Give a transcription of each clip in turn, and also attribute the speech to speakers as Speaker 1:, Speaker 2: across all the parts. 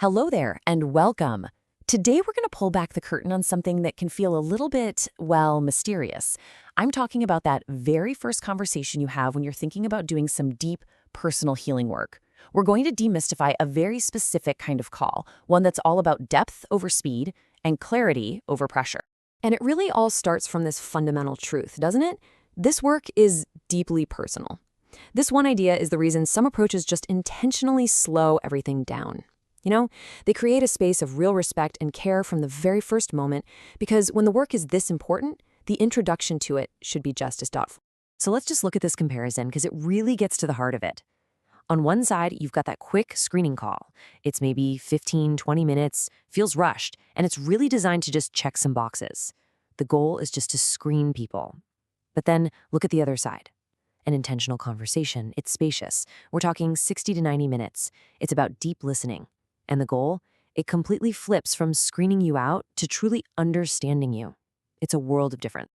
Speaker 1: Hello there, and welcome. Today we're going to pull back the curtain on something that can feel a little bit, well, mysterious. I'm talking about that very first conversation you have when you're thinking about doing some deep personal healing work. We're going to demystify a very specific kind of call, one that's all about depth over speed and clarity over pressure. And it really all starts from this fundamental truth, doesn't it? This work is deeply personal. This one idea is the reason some approaches just intentionally slow everything down. They create a space of real respect and care from the very first moment because when the work is this important, the introduction to it should be just as thoughtful. So let's just look at this comparison because it really gets to the heart of it. On one side, you've got that quick screening call. It's maybe 15, 20 minutes, feels rushed, and it's really designed to just check some boxes. The goal is just to screen people. But then look at the other side. An intentional conversation, it's spacious. We're talking 60 to 90 minutes. It's about deep listening. And the goal? It completely flips from screening you out to truly understanding you. It's a world of difference.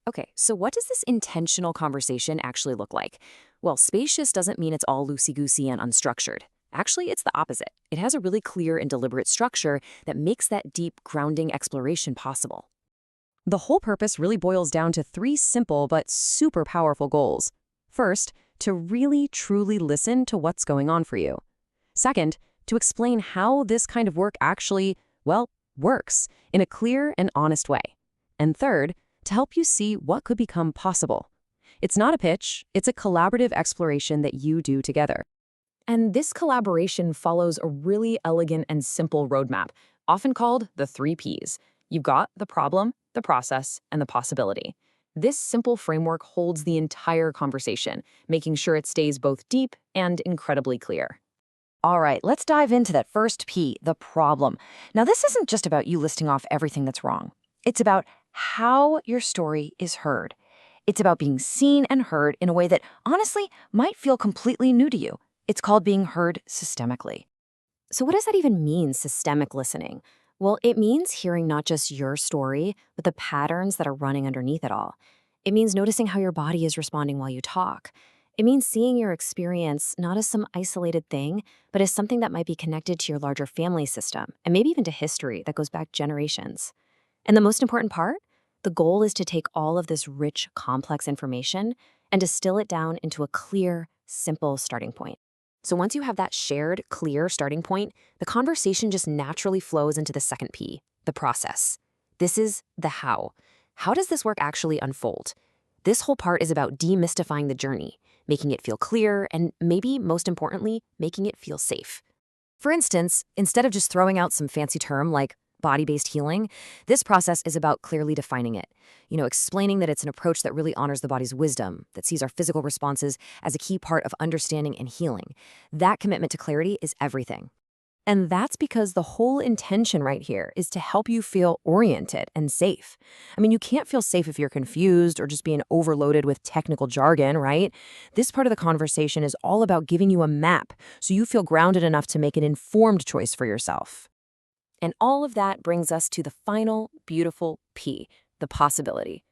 Speaker 1: Okay, so what does this intentional conversation actually look like? Well, spacious doesn't mean it's all loosey-goosey and unstructured. Actually, it's the opposite. It has a really clear and deliberate structure that makes that deep, grounding exploration possible. The whole purpose really boils down to three simple but super powerful goals. First, to really, truly listen to what's going on for you. Second, to explain how this kind of work actually, works in a clear and honest way. And third, to help you see what could become possible. It's not a pitch, it's a collaborative exploration that you do together. And this collaboration follows a really elegant and simple roadmap, often called the 3 Ps. You've got the problem, the process, and the possibility. This simple framework holds the entire conversation, making sure it stays both deep and incredibly clear. All right, let's dive into that first P, the problem. Now, this isn't just about you listing off everything that's wrong. It's about how your story is heard. It's about being seen and heard in a way that, honestly, might feel completely new to you. It's called being heard systemically. So what does that even mean, systemic listening? Well, it means hearing not just your story, but the patterns that are running underneath it all. It means noticing how your body is responding while you talk. It means seeing your experience not as some isolated thing, but as something that might be connected to your larger family system, and maybe even to history that goes back generations. And the most important part? The goal is to take all of this rich, complex information and distill it down into a clear, simple starting point. So once you have that shared, clear starting point, the conversation just naturally flows into the second P, the process. This is the how. How does this work actually unfold? This whole part is about demystifying the journey, making it feel clear, and maybe, most importantly, making it feel safe. For instance, instead of just throwing out some fancy term like body-based healing, this process is about clearly defining it. Explaining that it's an approach that really honors the body's wisdom, that sees our physical responses as a key part of understanding and healing. That commitment to clarity is everything. And that's because the whole intention right here is to help you feel oriented and safe. You can't feel safe if you're confused or just being overloaded with technical jargon, right? This part of the conversation is all about giving you a map so you feel grounded enough to make an informed choice for yourself. And all of that brings us to the final beautiful P, the possibility.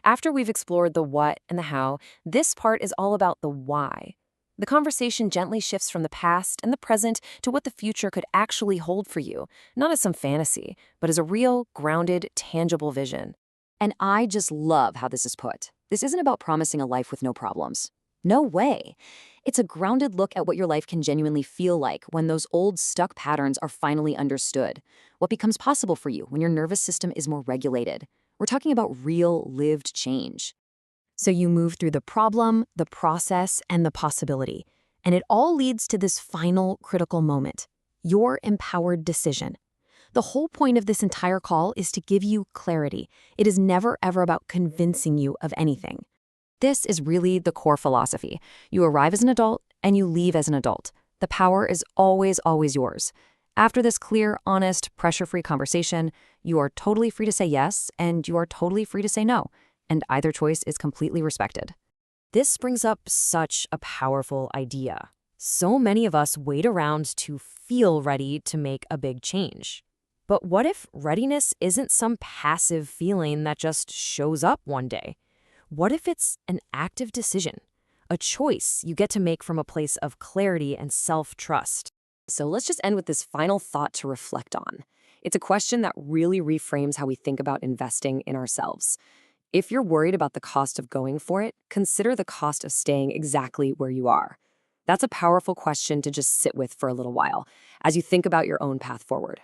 Speaker 1: After we've explored the what and the how, this part is all about the why. The conversation gently shifts from the past and the present to what the future could actually hold for you, not as some fantasy, but as a real, grounded, tangible vision. And I just love how this is put. This isn't about promising a life with no problems. No way. It's a grounded look at what your life can genuinely feel like when those old, stuck patterns are finally understood. What becomes possible for you when your nervous system is more regulated. We're talking about real, lived change. So you move through the problem, the process, and the possibility. And it all leads to this final critical moment, your empowered decision. The whole point of this entire call is to give you clarity. It is never, ever about convincing you of anything. This is really the core philosophy. You arrive as an adult and you leave as an adult. The power is always, always yours. After this clear, honest, pressure-free conversation, you are totally free to say yes and you are totally free to say no. And either choice is completely respected. This brings up such a powerful idea. So many of us wait around to feel ready to make a big change. But what if readiness isn't some passive feeling that just shows up one day? What if it's an active decision, a choice you get to make from a place of clarity and self-trust?
Speaker 2: So let's just end with this final thought to reflect on. It's a question that really reframes how we think about investing in ourselves. If you're worried about the cost of going for it, consider the cost of staying exactly where you are. That's a powerful question to just sit with for a little while as you think about your own path forward.